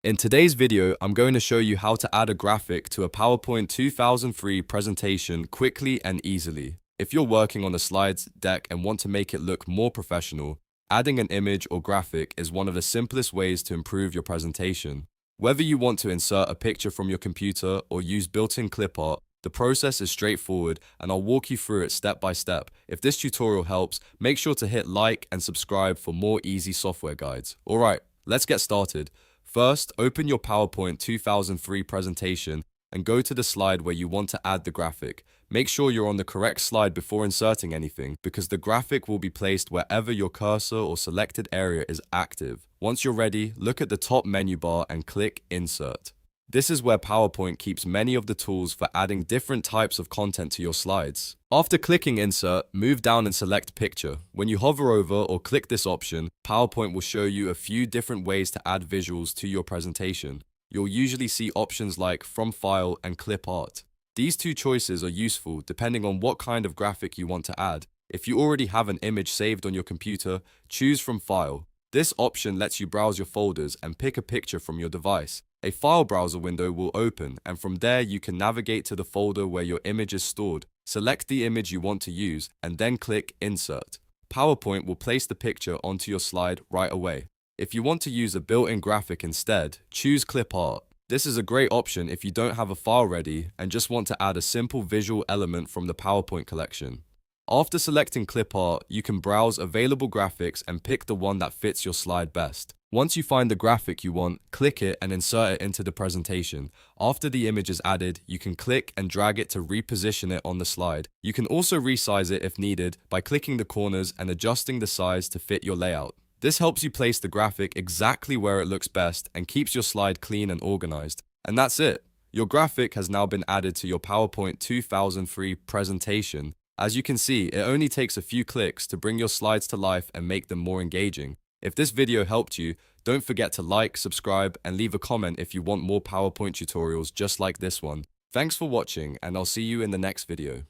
In today's video, I'm going to show you how to add a graphic to a PowerPoint 2003 presentation quickly and easily. If you're working on a slides deck and want to make it look more professional, adding an image or graphic is one of the simplest ways to improve your presentation. Whether you want to insert a picture from your computer or use built-in clip art, the process is straightforward and I'll walk you through it step by step. If this tutorial helps, make sure to hit like and subscribe for more easy software guides. Alright, let's get started. First, open your PowerPoint 2003 presentation and go to the slide where you want to add the graphic. Make sure you're on the correct slide before inserting anything, because the graphic will be placed wherever your cursor or selected area is active. Once you're ready, look at the top menu bar and click Insert. This is where PowerPoint keeps many of the tools for adding different types of content to your slides. After clicking Insert, move down and select Picture. When you hover over or click this option, PowerPoint will show you a few different ways to add visuals to your presentation. You'll usually see options like From File and Clip Art. These two choices are useful depending on what kind of graphic you want to add. If you already have an image saved on your computer, choose From File. This option lets you browse your folders and pick a picture from your device. A file browser window will open, and from there you can navigate to the folder where your image is stored. Select the image you want to use, and then click Insert. PowerPoint will place the picture onto your slide right away. If you want to use a built-in graphic instead, choose Clip Art. This is a great option if you don't have a file ready and just want to add a simple visual element from the PowerPoint collection. After selecting Clip Art, you can browse available graphics and pick the one that fits your slide best. Once you find the graphic you want, click it and insert it into the presentation. After the image is added, you can click and drag it to reposition it on the slide. You can also resize it if needed by clicking the corners and adjusting the size to fit your layout. This helps you place the graphic exactly where it looks best and keeps your slide clean and organized. And that's it. Your graphic has now been added to your PowerPoint 2003 presentation. As you can see, it only takes a few clicks to bring your slides to life and make them more engaging. If this video helped you, don't forget to like, subscribe, and leave a comment if you want more PowerPoint tutorials just like this one. Thanks for watching, and I'll see you in the next video.